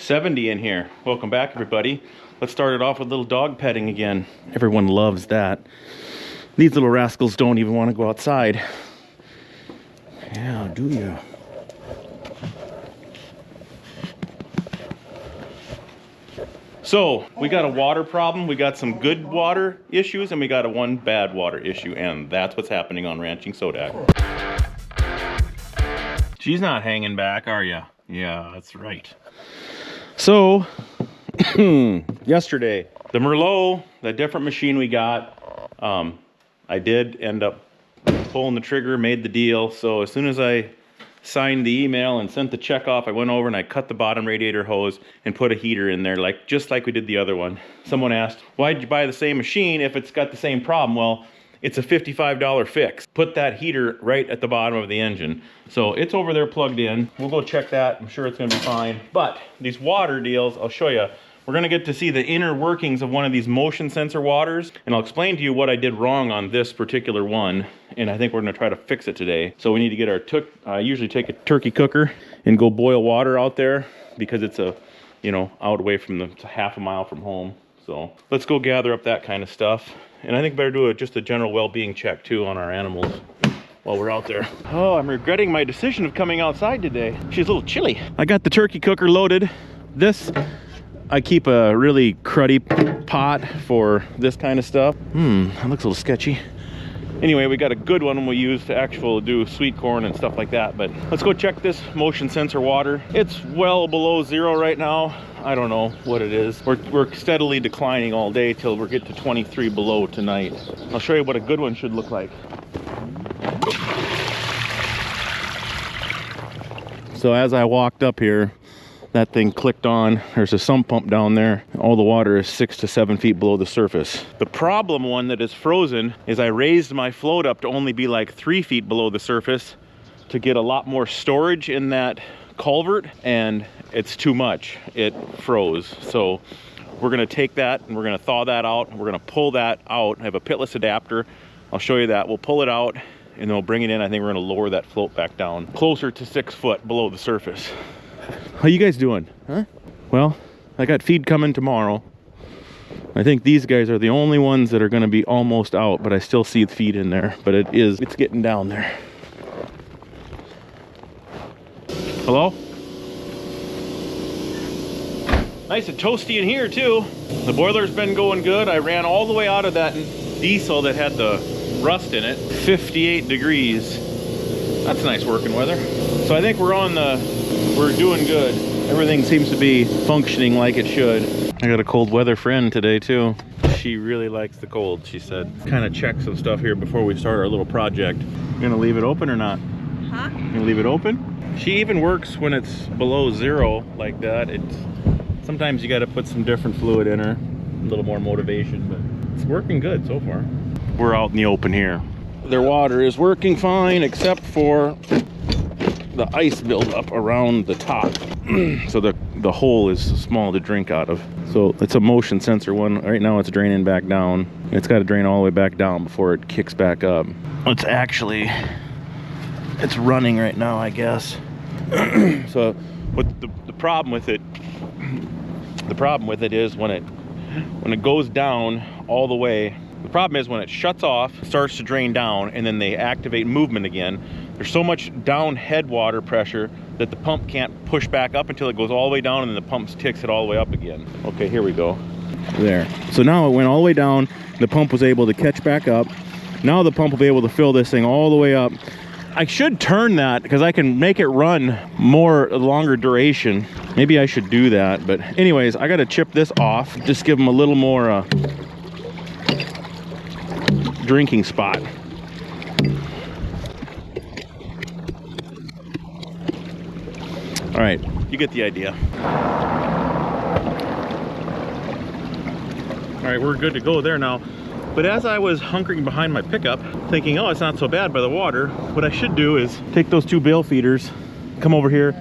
70 in here. Welcome back, everybody. Let's start it off with a little dog petting again. Everyone loves that. These little rascals don't even want to go outside. Yeah, do you? So, we got a water problem. We got some good water issues, and we got one bad water issue, and that's what's happening on Ranching Sodak. She's not hanging back, are you? Yeah, that's right. So, yesterday, the Merlot, that different machine we got, I did end up pulling the trigger, made the deal. So as soon as I signed the email and sent the check off, I went over and I cut the bottom radiator hose and put a heater in there, just like we did the other one. Someone asked, why did you buy the same machine if it's got the same problem? Well, it's a $55 fix. Put that heater right at the bottom of the engine. So it's over there plugged in. We'll go check that. I'm sure it's gonna be fine. But these water deals, I'll show you. We're gonna get to see the inner workings of one of these motion sensor waters, and I'll explain to you what I did wrong on this particular one, and I think we're gonna try to fix it today. So we need to get our, I usually take a turkey cooker and go boil water out there because it's out away from it's a half a mile from home. So let's go gather up that kind of stuff. And I think better do just a general well-being check too on our animals while we're out there. Oh, I'm regretting my decision of coming outside today. She's a little chilly. I got the turkey cooker loaded. I keep a really cruddy pot for this kind of stuff. That looks a little sketchy. Anyway, we got a good one we use to do sweet corn and stuff like that. But let's go check this motion sensor water. It's well below zero right now. I don't know what it is. We're steadily declining all day till we get to 23 below tonight. I'll show you what a good one should look like. So as I walked up here, that thing clicked on. There's a sump pump down there. All the water is 6 to 7 feet below the surface. The problem one that is frozen is I raised my float up to only be like 3 feet below the surface to get a lot more storage in that culvert, and it's too much. It froze. So we're gonna take that and we're gonna thaw that out. We're gonna pull that out. I have a pitless adapter. I'll show you that. We'll pull it out and then we'll bring it in. I think we're gonna lower that float back down closer to 6 foot below the surface. How you guys doing? Huh? Well, I got feed coming tomorrow. I think these guys are the only ones that are gonna be almost out, but I still see the feed in there, but it's getting down there. Hello? Nice and toasty in here too. The boiler's been going good. I ran all the way out of that diesel that had the rust in it. 58 degrees. That's nice working weather. So I think we're doing good. Everything seems to be functioning like it should. I got a cold weather friend today too. She really likes the cold, she said. Kind of check some stuff here before we start our little project. You gonna leave it open or not? Huh? You gonna leave it open? She even works when it's below zero like that. Sometimes you got to put some different fluid in her, a little more motivation, but it's working good so far. We're out in the open here. Their water is working fine except for the ice buildup around the top. So the hole is small to drink out of. So it's a motion sensor one. Right now it's draining back down. It's got to drain all the way back down before it kicks back up. It's running right now, I guess. So what the problem with it is when it goes down all the way, the problem is when it shuts off, starts to drain down, and then they activate movement again, there's so much down head water pressure that the pump can't push back up until it goes all the way down, and then the pump takes it all the way up again. Okay, here we go. There. So now it went all the way down, the pump was able to catch back up. Now the pump will be able to fill this thing all the way up. I should turn that because I can make it run longer duration. Maybe I should do that, but anyways, I got to chip this off. Just give them a little more drinking spot. All right, you get the idea. All right, we're good to go there now. But as I was hunkering behind my pickup, thinking, oh, it's not so bad by the water, what I should do is take those 2 bale feeders, come over here,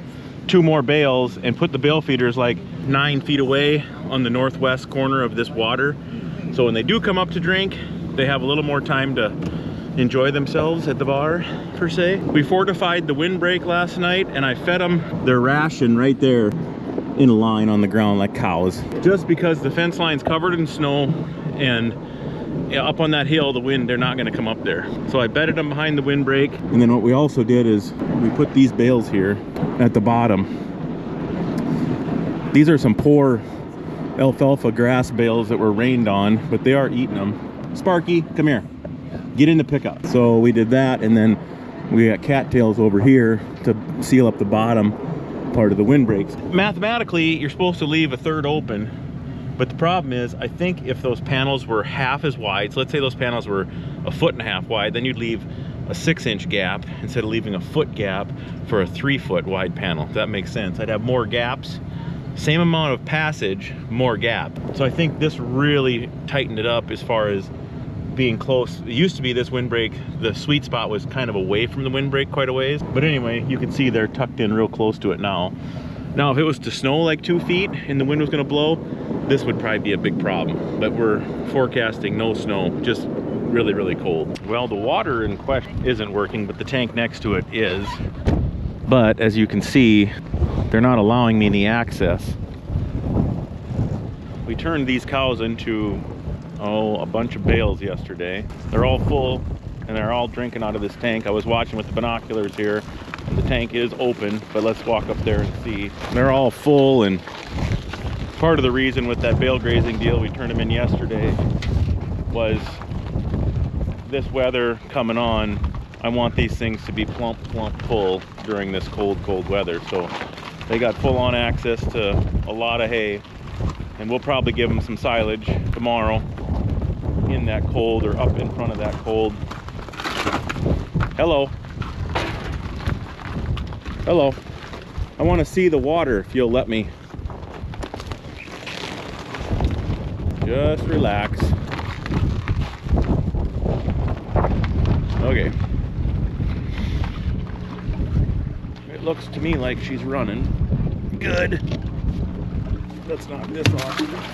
2 more bales, and put the bale feeders like 9 feet away on the northwest corner of this water. So when they do come up to drink, they have a little more time to enjoy themselves at the bar, per se. We fortified the windbreak last night, and I fed them their ration right there. in a line on the ground like cows. Just because the fence line's covered in snow and up on that hill, the wind, they're not gonna come up there. So I bedded them behind the windbreak. And then what we also did is we put these bales here at the bottom. These are some poor alfalfa grass bales that were rained on, but they are eating them. Sparky, come here. Get in the pickup. So we did that, and then we got cattails over here to seal up the bottom part of the windbreaks. Mathematically, you're supposed to leave a third open, but the problem is, I think if those panels were half as wide, so let's say those panels were 1.5 feet wide, then you'd leave a 6-inch gap instead of leaving a foot gap for a 3-foot wide panel. If that makes sense. I'd have more gaps, same amount of passage, more gap. So I think this really tightened it up as far as being close. It used to be this windbreak, the sweet spot was kind of away from the windbreak quite a ways. But anyway, you can see they're tucked in real close to it now. Now, if it was to snow like 2 feet and the wind was gonna blow, this would probably be a big problem. But we're forecasting no snow, just really, really cold. Well, the water in question isn't working, but the tank next to it is. But as you can see, they're not allowing me any access. We turned these cows into, a bunch of bales yesterday. They're all full and they're all drinking out of this tank. I was watching with the binoculars here, and the tank is open, but let's walk up there and see. They're all full, and part of the reason with that bale grazing deal we turned them in yesterday was this weather coming on. I want these things to be plump full during this cold weather. So they got full on access to a lot of hay, and we'll probably give them some silage tomorrow in that cold, or up in front of that cold. Hello. Hello. I want to see the water if you'll let me. Just relax. Okay. It looks to me like she's running. Good. Let's knock this off.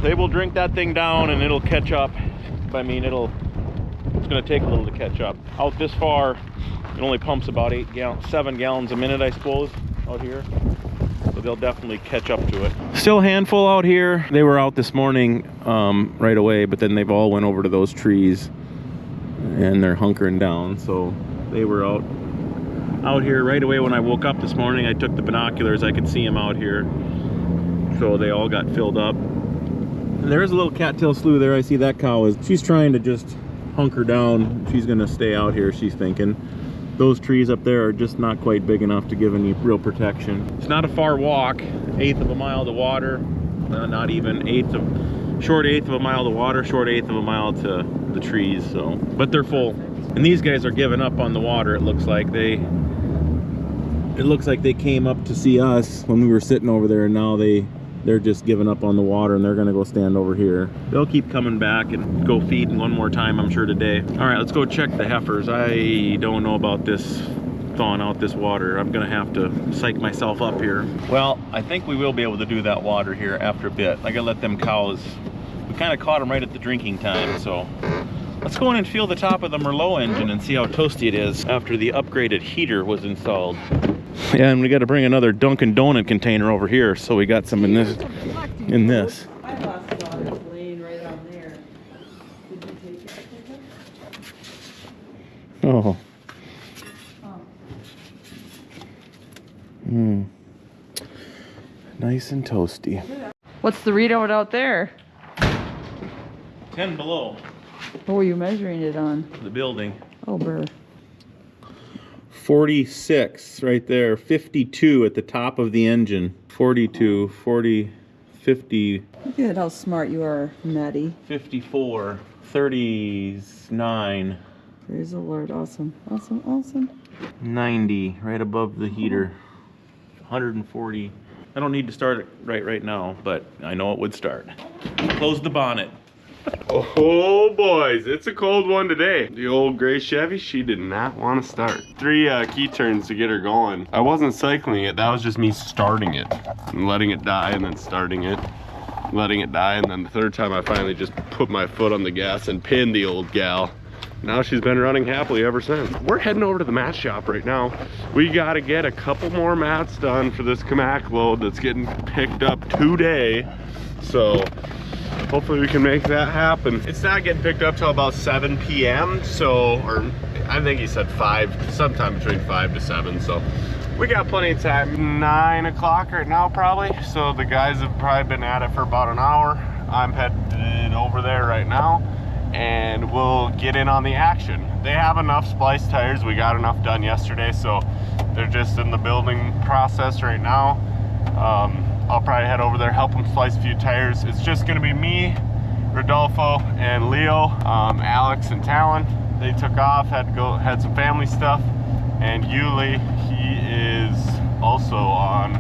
They will drink that thing down and it'll catch up. I mean, it's gonna take a little to catch up. Out this far, it only pumps about 7 gallons a minute, I suppose, out here. So they'll definitely catch up to it. Still a handful out here. They were out this morning right away, but then they've all went over to those trees and they're hunkering down. So they were out here right away when I woke up this morning. I took the binoculars, I could see them out here. So they all got filled up. And there's a little cattail slough there. I see that cow she's trying to just hunker down. She's gonna stay out here, she's thinking. Those trees up there are just not quite big enough to give any real protection. It's not a far walk, 1/8 of a mile to water. Not even short eighth of a mile to water, short 1/8 of a mile to the trees. So, but they're full. And these guys are giving up on the water. It looks like they came up to see us when we were sitting over there, and now they're just giving up on the water, and they're gonna go stand over here. They'll keep coming back and go feeding one more time, I'm sure, today. All right, let's go check the heifers. I don't know about this thawing out this water. I'm gonna have to psych myself up here. Well, I think we will be able to do that water here after a bit. I gotta let them cows, we kind of caught them right at the drinking time, so let's go in and feel the top of the Merlot engine and see how toasty it is after the upgraded heater was installed. Yeah, and we got to bring another Dunkin' Donut container over here, so we got some in this. I lost it on this lane right on there. Did you take it? Oh. Nice and toasty. What's the readout out there? 10 below. What were you measuring it on? The building. Oh, burr. 46 right there. 52 at the top of the engine. 42, 40, 50. Look at how smart you are, Matty. 54, 39. Praise the Lord. Awesome. Awesome. Awesome. 90 right above the heater. 140. I don't need to start it right now, but I know it would start. Close the bonnet. Oh boys, it's a cold one today. The old gray Chevy, she did not want to start. 3 key turns to get her going. I wasn't cycling it, that was just me starting it and letting it die and then starting it, letting it die, and then the third time I finally just put my foot on the gas and pinned the old gal. Now she's been running happily ever since. We're heading over to the mat shop right now. We gotta get a couple more mats done for this Kamak load that's getting picked up today. So hopefully we can make that happen. It's not getting picked up till about 7 p.m. So, or I think he said 5, sometime between 5 to 7. So we got plenty of time. 9 o'clock right now probably. So the guys have probably been at it for about an hour. I'm headed over there right now and we'll get in on the action. They have enough splice tires. We got enough done yesterday, so they're just in the building process right now. I'll probably head over there, help them slice a few tires. It's just gonna be me, Rodolfo, and Leo. Alex and Talon, they took off, had some family stuff, and Yuli, he is also on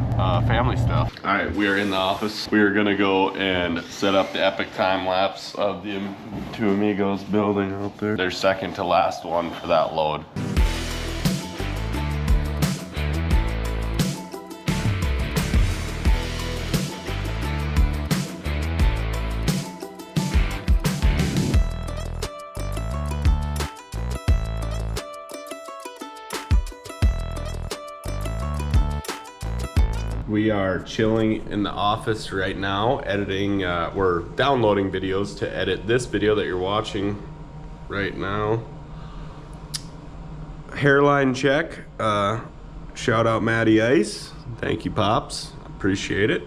family stuff. All right, we are in the office. We are gonna go and set up the epic time lapse of the two amigos building out there. Their second to last one for that load. We are chilling in the office right now, editing, we're downloading videos to edit this video that you're watching right now. Hairline check, shout out Matty Ice. Thank you, Pops, appreciate it.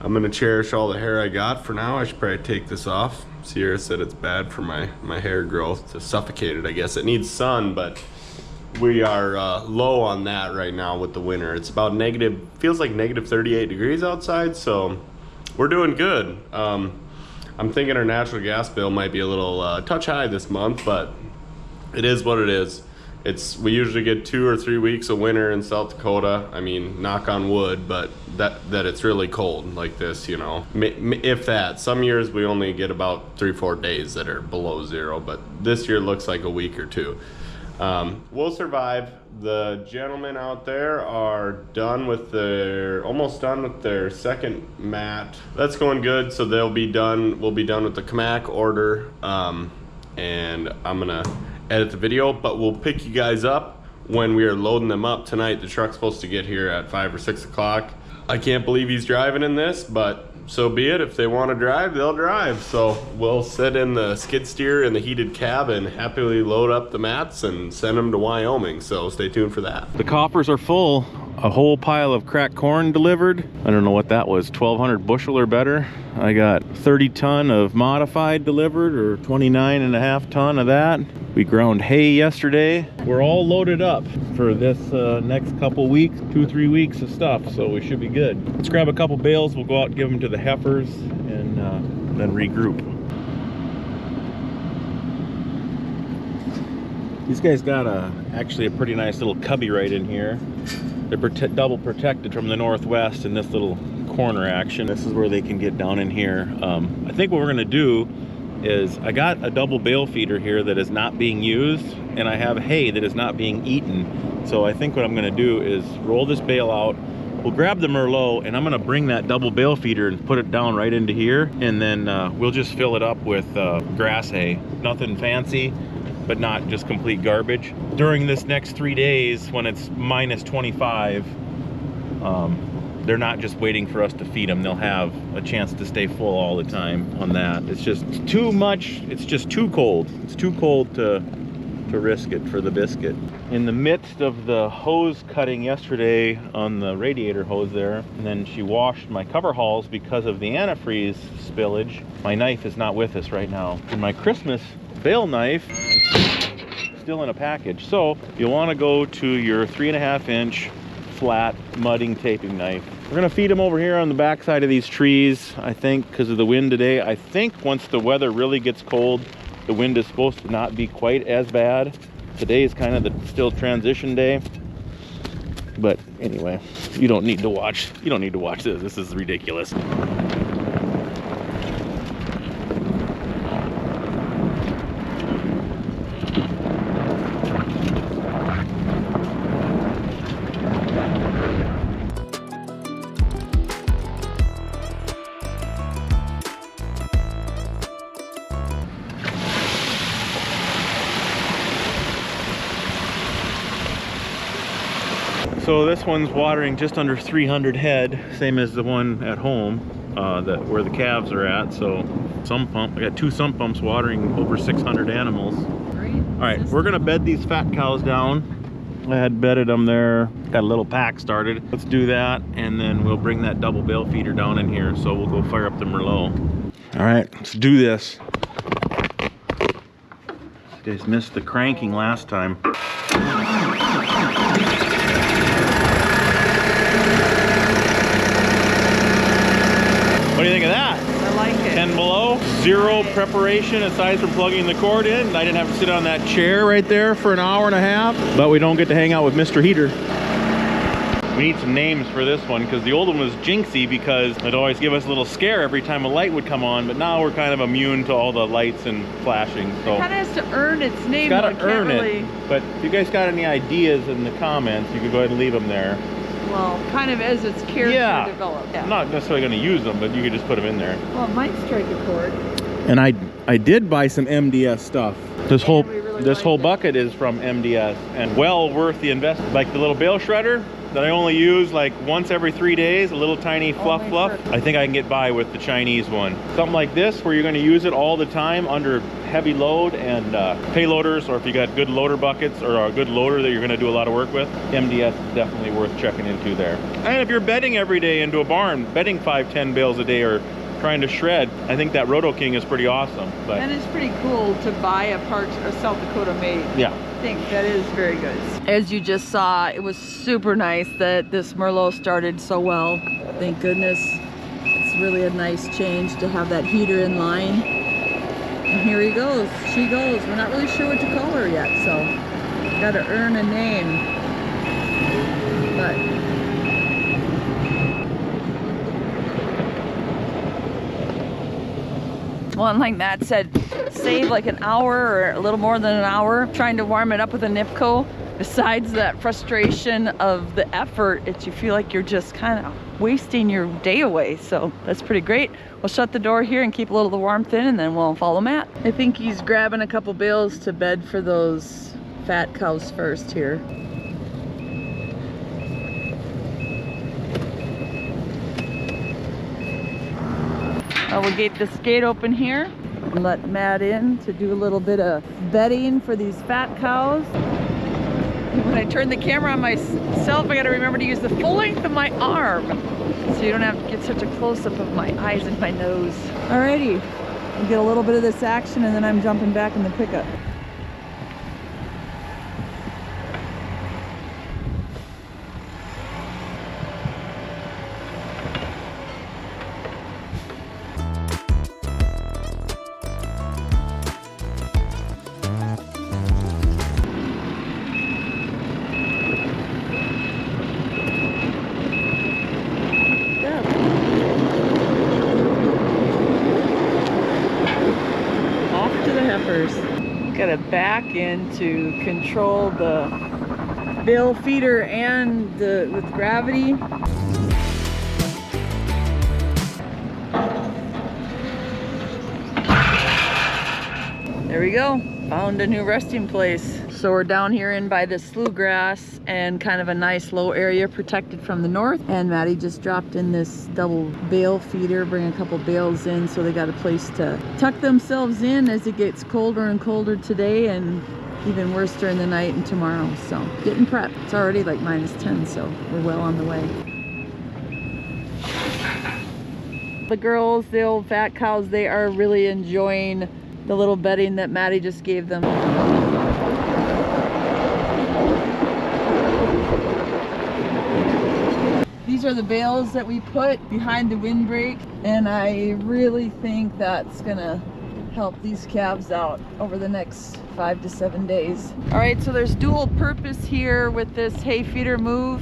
I'm gonna cherish all the hair I got for now. I should probably take this off. Sierra said it's bad for my hair growth to suffocate it. I guess it needs sun, but we are low on that right now with the winter. It's about feels like negative 38 degrees outside, so we're doing good. I'm thinking our natural gas bill might be a little touch high this month, but it is what it is. We usually get 2 or 3 weeks of winter in South Dakota. I mean, knock on wood, but that it's really cold like this, you know. If that. Some years we only get about 3-4 days that are below zero, but this year looks like a week or 2. We'll survive. The gentlemen out there are almost done with their second mat. That's going good, so we'll be done with the Kamak order, and I'm gonna edit the video, but we'll pick you guys up when we are loading them up tonight. The truck's supposed to get here at 5 or 6 o'clock. I can't believe he's driving in this, but so be it. If they want to drive, they'll drive. So we'll sit in the skid steer in the heated cab and happily load up the mats and send them to Wyoming. So stay tuned for that. The coffers are full. A whole pile of cracked corn delivered. I don't know what that was, 1,200 bushel or better. I got 30 ton of modified delivered, or 29.5 ton of that. We ground hay yesterday. We're all loaded up for this next couple weeks, 2-3 weeks of stuff, so we should be good. Let's grab a couple bales. We'll go out and give them to the heifers and then regroup. These guys got actually a pretty nice little cubby right in here. They're double protected from the northwest in this little corner action. This is where they can get down in here. I think what we're gonna do is, I got a double bale feeder here that is not being used, and I have hay that is not being eaten. So I think what I'm gonna do is roll this bale out. We'll grab the Merlot, and I'm gonna bring that double bale feeder and put it down right into here, and then we'll just fill it up with grass hay. Nothing fancy, but not just complete garbage. During this next 3 days, when it's minus 25, they're not just waiting for us to feed them. They'll have a chance to stay full all the time on that. It's just too much. It's just too cold. It's too cold to risk it for the biscuit. In the midst of the hose cutting yesterday on the radiator hose there, and then she washed my cover hulls because of the antifreeze spillage. My knife is not with us right now. And my Christmas Bale knife is still in a package. So you'll want to go to your 3.5 inch flat mudding taping knife. We're gonna feed them over here on the back side of these trees, I think, because of the wind today. I think once the weather really gets cold, the wind is supposed to not be quite as bad. Today is kind of the still transition day. But anyway, you don't need to watch this. This is ridiculous. So this one's watering just under 300 head, same as the one at home, where the calves are at. So sump pump, I got 2 sump pumps watering over 600 animals. Great. All right, we're gonna bed these fat cows down. I had bedded them there, got a little pack started. Let's do that, and then we'll bring that double bale feeder down in here. So we'll go fire up the Merlot. All right, let's do this. You guys missed the cranking last time. What do you think of that? I like it. 10 below, 0 preparation aside from plugging the cord in. I didn't have to sit on that chair right there for an hour and a half, but we don't get to hang out with Mr. Heater. We need some names for this one because the old one was Jinxie because it'd always give us a little scare every time a light would come on, but now we're kind of immune to all the lights and flashing. So It kind of has to earn its name. gotta though. It can't earn really, it. But if you guys got any ideas in the comments, you could go ahead and leave them there. Well, kind of as its character Yeah. develops. I'm not necessarily going to use them, but you could just put them in there. Well, it might strike a chord. And I did buy some MDS stuff. This whole we really this like whole it. bucket is from MDS and well worth the investment. Like the little bale shredder that I only use like once every 3 days, a little tiny fluff. sure. I think I can get by with the Chinese one. Something like this where you're going to use it all the time under heavy load and payloaders, or if you got good loader buckets or a good loader that you're going to do a lot of work with, MDS is definitely worth checking into there. And if you're bedding every day into a barn, bedding 5-10 bales a day or trying to shred, I think that Roto King is pretty awesome. But And it's pretty cool to buy a South Dakota made. yeah. I think that is very good. As you just saw, it was super nice that this Merlot started so well. Thank goodness. It's really a nice change to have that heater in line. And here he goes. She goes. We're not really sure what to call her yet, so gotta earn a name. But well, and like Matt said, save like an hour or a little more than an hour trying to warm it up with a Nipco. Besides that frustration of the effort, you feel like you're just kind of wasting your day away. So that's pretty great. We'll shut the door here and keep a little of the warmth in, and then we'll follow Matt. I think he's grabbing a couple bales to bed for those fat cows first here. We'll get this gate open here and let Matt in to do a little bit of bedding for these fat cows. And when I turn the camera on myself, I gotta remember to use the full length of my arm so you don't have to get such a close-up of my eyes and my nose. Alrighty, we'll get a little bit of this action and then I'm jumping back in the pickup. Heifers. Gotta back in to control the bale feeder and with gravity. There we go. Found a new resting place. So we're down here in by the slough grass and kind of a nice low area protected from the north. And Matty just dropped in this double bale feeder, bring a couple bales in so they got a place to tuck themselves in as it gets colder and colder today and even worse during the night and tomorrow. So getting prepped. It's already like -10, so we're well on the way. The girls, the old fat cows, they are really enjoying the little bedding that Matty just gave them. These are the bales that we put behind the windbreak, and I really think that's gonna help these calves out over the next 5 to 7 days. All right, so there's dual purpose here with this hay feeder move.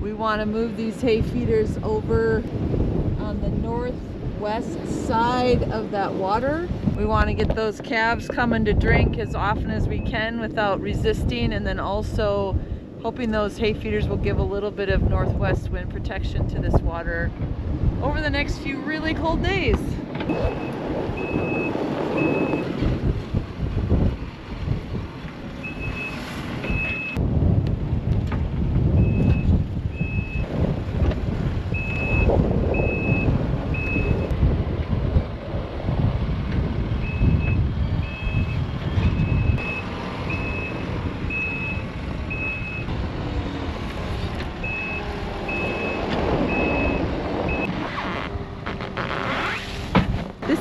We want to move these hay feeders over on the northwest side of that water. We want to get those calves coming to drink as often as we can without resisting, and then also hoping those hay feeders will give a little bit of northwest wind protection to this water over the next few really cold days.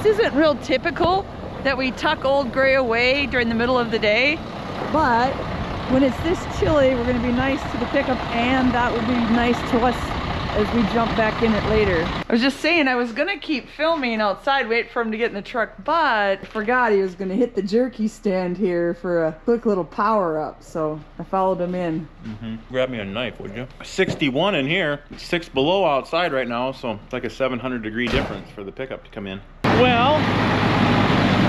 this isn't real typical that we tuck old gray away during the middle of the day, but when it's this chilly, we're gonna be nice to the pickup, and that would be nice to us as we jump back in it later. I was just saying I was gonna keep filming outside, wait for him to get in the truck, but I forgot he was gonna hit the jerky stand here for a quick little power up, so I followed him in. Grab me a knife, would you? 61 in here, 6 below outside right now, so it's like a 700-degree difference for the pickup to come in. Well,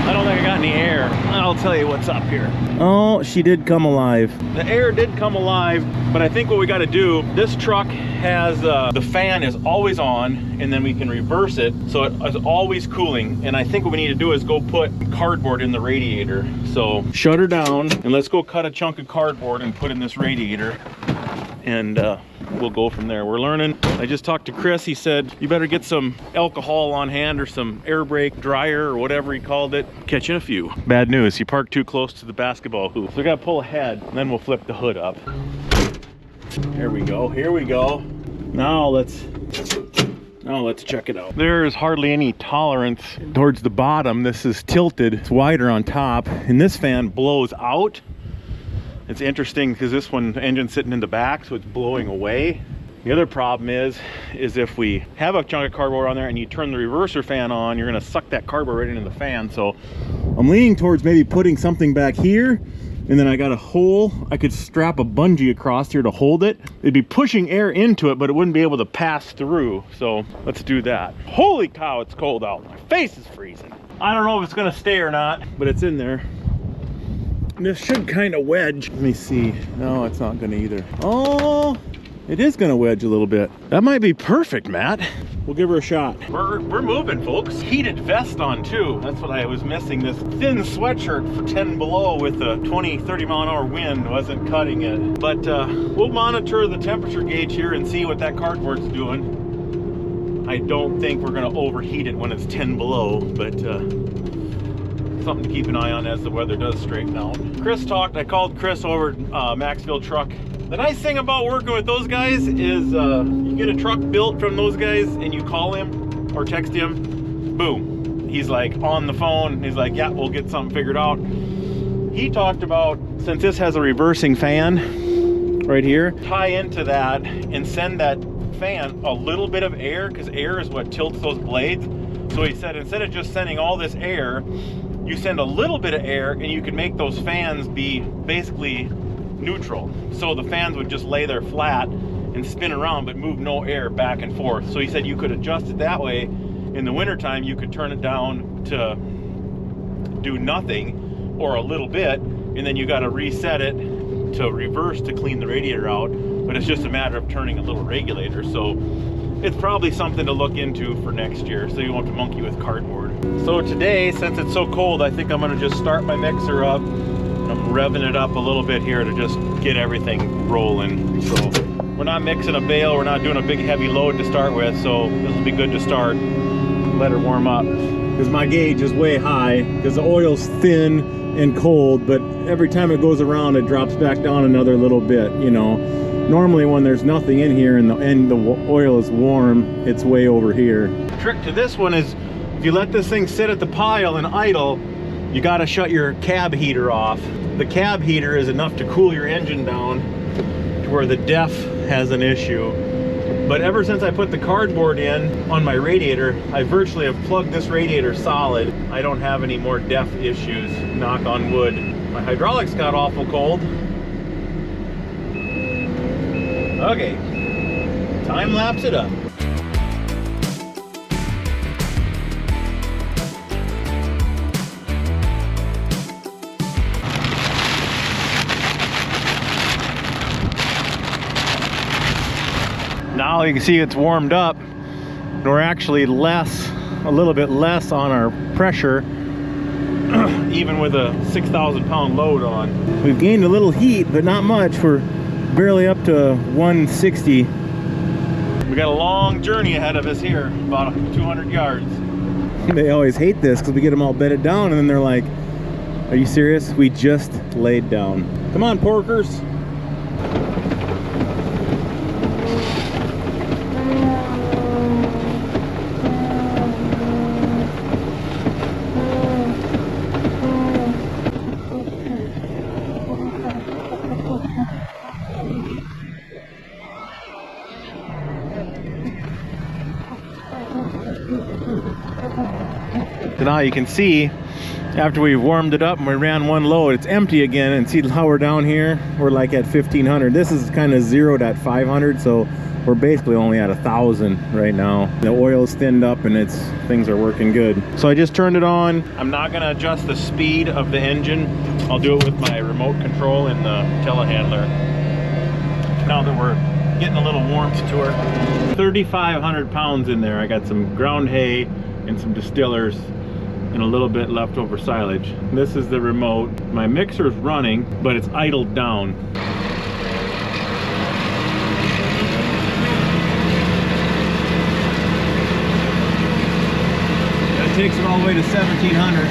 I don't think I got any air. I'll tell you what's up here. Oh, she did come alive. The air did come alive, but I think what we got to do, this truck has, the fan is always on, and then we can reverse it, so it is always cooling. And I think what we need to do is go put cardboard in the radiator. So shut her down, and let's go cut a chunk of cardboard and put in this radiator. And we'll go from there. We're learning. I just talked to Chris. He said you better get some alcohol on hand or some air brake dryer or whatever he called it. Catching a few. Bad news, he parked too close to the basketball hoop. So we gotta pull ahead, and then we'll flip the hood up. Here we go, here we go. Now let's check it out. There's hardly any tolerance towards the bottom. This is tilted, it's wider on top, and this fan blows out. It's interesting because this one, the engine's sitting in the back, so it's blowing away. The other problem is if we have a chunk of cardboard on there and you turn the reverser fan on, you're gonna suck that cardboard right into the fan. So I'm leaning towards maybe putting something back here, and then I got a hole. I could strap a bungee across here to hold it. It'd be pushing air into it, but it wouldn't be able to pass through. So let's do that. Holy cow, it's cold out. My face is freezing. I don't know if it's gonna stay or not, but it's in there. This should kind of wedge. Let me see. No, it's not gonna either. Oh, it is gonna wedge a little bit. That might be perfect, Matt. We'll give her a shot. We're moving, folks. Heated vest on too. That's what I was missing. This thin sweatshirt for 10 below with a 20-30 mile an hour wind wasn't cutting it. But we'll monitor the temperature gauge here and see what that cardboard's doing. I don't think we're gonna overheat it when it's 10 below, but something to keep an eye on as the weather does straighten out. I called Chris over at Maxville Truck. The nice thing about working with those guys is you get a truck built from those guys and you call him or text him, boom. He's like on the phone, he's like, yeah, we'll get something figured out. He talked about, since this has a reversing fan right here, tie into that and send that fan a little bit of air, because air is what tilts those blades. So he said, instead of just sending all this air, you send a little bit of air and you can make those fans be basically neutral. So the fans would just lay there flat and spin around but move no air back and forth. So he said you could adjust it that way. In the wintertime, you could turn it down to do nothing or a little bit, and then you got to reset it to reverse to clean the radiator out. But it's just a matter of turning a little regulator. So it's probably something to look into for next year, so you won't have to monkey with cardboard. So today, since it's so cold, I think I'm gonna just start my mixer up. I'm revving it up a little bit here to just get everything rolling. So we're not mixing a bale, we're not doing a big heavy load to start with, so this will be good to start. Let her warm up. Because my gauge is way high, because the oil's thin and cold, but every time it goes around, it drops back down another little bit, you know. Normally when there's nothing in here and the oil is warm, it's way over here. The trick to this one is, if you let this thing sit at the pile and idle, you gotta shut your cab heater off. The cab heater is enough to cool your engine down to where the DEF has an issue. But ever since I put the cardboard in on my radiator, I virtually have plugged this radiator solid. I don't have any more DEF issues, knock on wood. My hydraulics got awful cold. Okay, time lapse it up. Now you can see it's warmed up. We're actually a little bit less on our pressure, even with a 6,000 pound load on. We've gained a little heat, but not much. We're barely up to 160. We got a long journey ahead of us here, about 200 yards. They always hate this because we get them all bedded down and then they're like, are you serious? We just laid down. Come on, porkers. So now you can see, after we warmed it up and we ran one load, it's empty again, and see how we're down here? We're like at 1500. This is kind of zeroed at 500, so we're basically only at 1,000 right now. The oil's thinned up and things are working good. So I just turned it on. I'm not gonna adjust the speed of the engine. I'll do it with my remote control in the telehandler. Now that we're getting a little warmth to her. 3,500 pounds in there. I got some ground hay and some distillers and a little bit leftover silage. This is the remote. My mixer's running, but it's idled down. That takes it all the way to 1,700.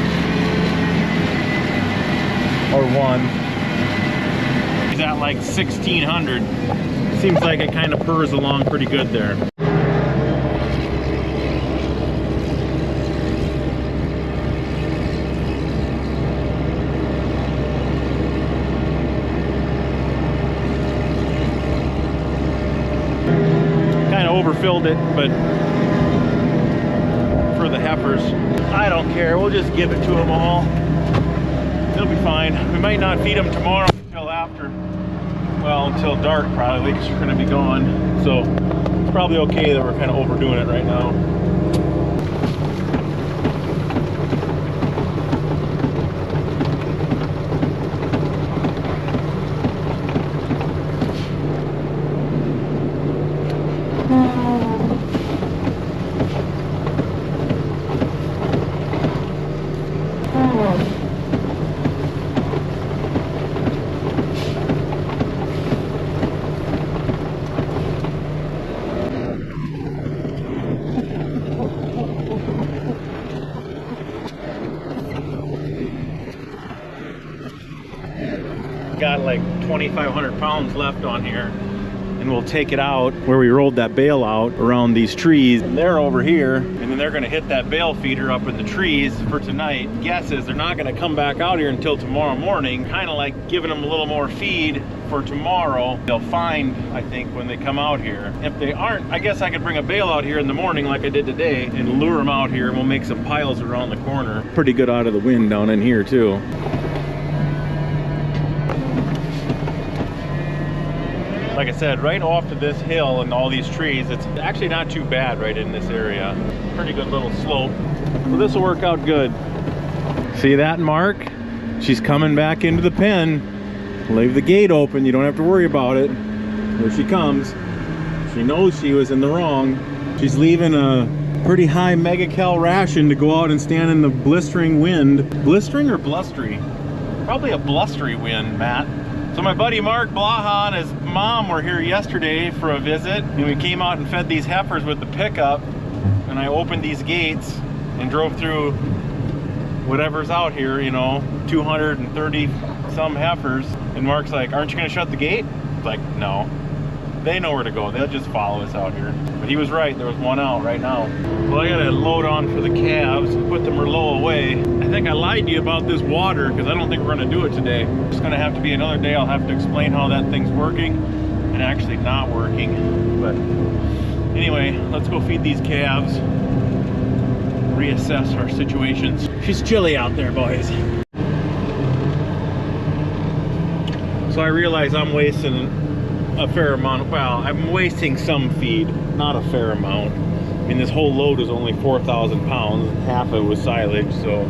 Or one. He's at like 1,600. Seems like it kind of purrs along pretty good there. Kind of overfilled it, but for the heifers, I don't care. We'll just give it to them all. They'll be fine. We might not feed them tomorrow until after. Well, until dark probably, because we're going to be gone. So it's probably okay that we're kind of overdoing it right now. Got like 2,500 pounds left on here, and we'll take it out where we rolled that bale out around these trees, and they're over here, and then they're going to hit that bale feeder up in the trees for tonight. Guess is they're not going to come back out here until tomorrow morning, kind of like giving them a little more feed for tomorrow. They'll find, I think, when they come out here. If they aren't, I guess I could bring a bale out here in the morning like I did today and lure them out here, and we'll make some piles around the corner. Pretty good out of the wind down in here too. Like I said, right off to this hill and all these trees, it's actually not too bad right in this area. Pretty good little slope. So this will work out good. See that, Mark? She's coming back into the pen. Leave the gate open, you don't have to worry about it. Here she comes. She knows she was in the wrong. She's leaving a pretty high megacal ration to go out and stand in the blistering wind. Blistering or blustery? Probably a blustery wind, Matt. So my buddy Mark Blaha and his mom were here yesterday for a visit, and we came out and fed these heifers with the pickup, and I opened these gates and drove through whatever's out here, you know, 230 some heifers, and Mark's like, aren't you gonna shut the gate? It's like, no. They know where to go, they'll just follow us out here. But he was right, there was one out right now. Well, I gotta load on for the calves and put the Merlot away. I think I lied to you about this water, because I don't think we're gonna do it today. It's gonna have to be another day. I'll have to explain how that thing's working and actually not working. But anyway, let's go feed these calves, reassess our situations. She's chilly out there, boys. So I realize I'm wasting a fair amount. Well, I'm wasting some feed, not a fair amount. I mean, this whole load is only 4,000 pounds. Half of it was silage, so.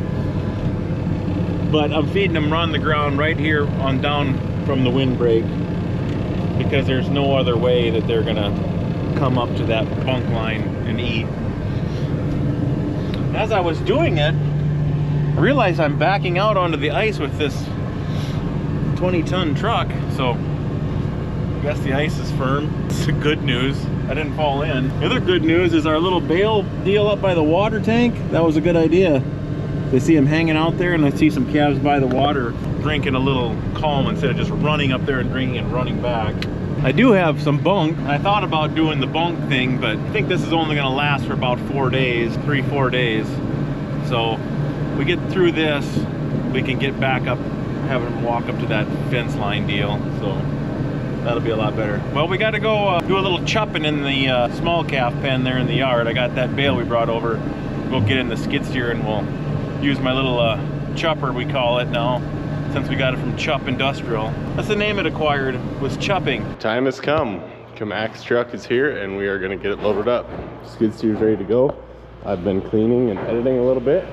But I'm feeding them on the ground right here on down from the windbreak, because there's no other way that they're gonna come up to that bunk line and eat. As I was doing it, I realized I'm backing out onto the ice with this 20-ton truck, so I guess the ice is firm. It's good news. I didn't fall in. The other good news is our little bale deal up by the water tank. That was a good idea. They see them hanging out there, and I see some calves by the water drinking a little calm instead of just running up there and drinking and running back. I do have some bunk. I thought about doing the bunk thing, but I think this is only gonna last for about 4 days, 3-4 days. So we get through this, we can get back up, having them walk up to that fence line deal. So That'll be a lot better. Well, we got to go do a little chopping in the small calf pen there in the yard. I got that bale we brought over. We'll get in the skid steer and we'll use my little chopper, we call it now, since we got it from Chup Industrial. That's the name it acquired, was Chupping. Time has come. Max truck is here and we are gonna get it loaded up. Skid steer's ready to go. I've been cleaning and editing a little bit.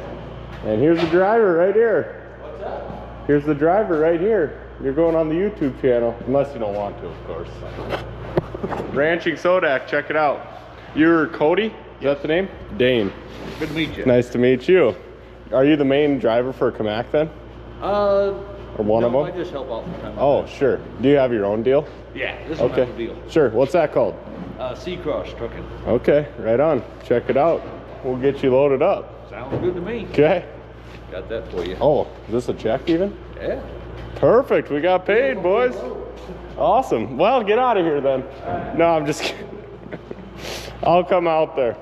And here's the driver right here. What's that? Here's the driver right here. You're going on the YouTube channel, unless you don't want to, of course. Ranching Sodak, check it out. You're Cody? Is that the name? Dane. Good to meet you. Nice to meet you. Are you the main driver for Kamak then? Or one of them? I just help out from time to Oh, time. sure. Do you have your own deal? Yeah, this is Okay. my deal. Sure. What's that called? C-Cross trucking. Okay, right on. Check it out. We'll get you loaded up. Sounds good to me. Okay. Got that for you. Oh, is this a check even? Yeah. Perfect. We got paid, boys. Awesome. Well, get out of here then. No, I'm just kidding. I'll come out there.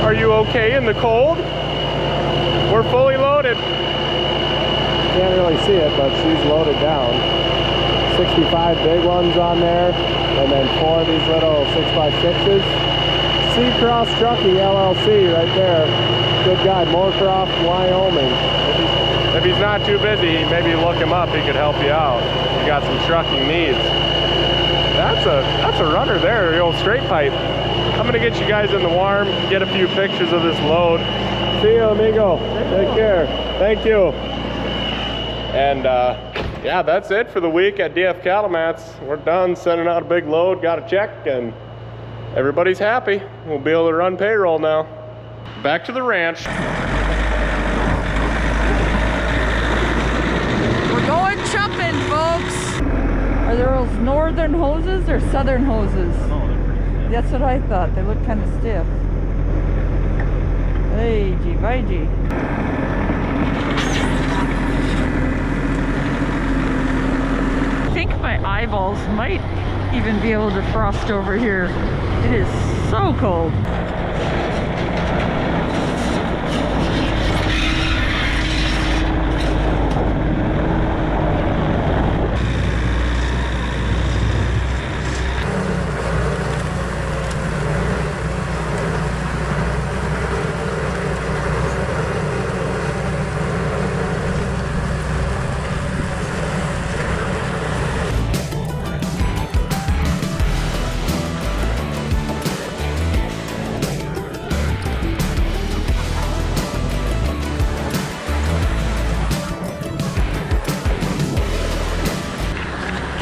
Are you okay in the cold? We're fully loaded. Can't really see it, but she's loaded down. 65 big ones on there, and then 4 of these little 6x6s. C-Cross Trucking LLC right there. Good guy, Moorcroft, Wyoming. If he's not too busy, maybe look him up. He could help you out. You got some trucking needs. That's a runner there, the old straight pipe. I'm gonna get you guys in the warm, get a few pictures of this load. See you, amigo. Take care. Thank you. And yeah, that's it for the week at DF Cattlemats. We're done sending out a big load, got a check, and everybody's happy. We'll be able to run payroll now. Back to the ranch. We're going chopping, folks. Are there those northern hoses or southern hoses? That's what I thought. They look kind of stiff. Hey, gee, bye, gee. I think my eyeballs might even be able to frost over here. It is so cold.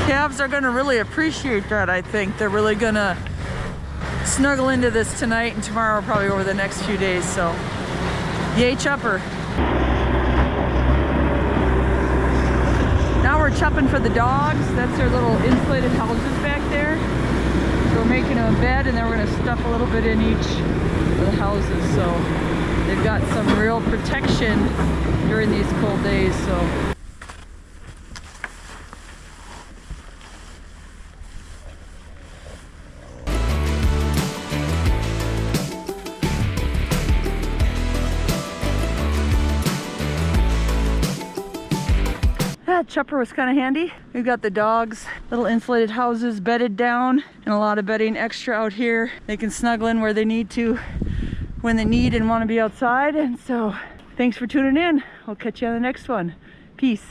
Calves are going to really appreciate that, I think. They're really going to snuggle into this tonight and tomorrow, probably over the next few days, so yay chopper. Now we're chopping for the dogs. That's their little insulated houses back there. So we're making them a bed, and then we're going to stuff a little bit in each of the houses, so they've got some real protection during these cold days. So that chopper was kind of handy. We've got the dogs, little insulated houses bedded down, and a lot of bedding extra out here. They can snuggle in where they need to when they need and want to be outside. And so thanks for tuning in. I'll catch you on the next one. Peace.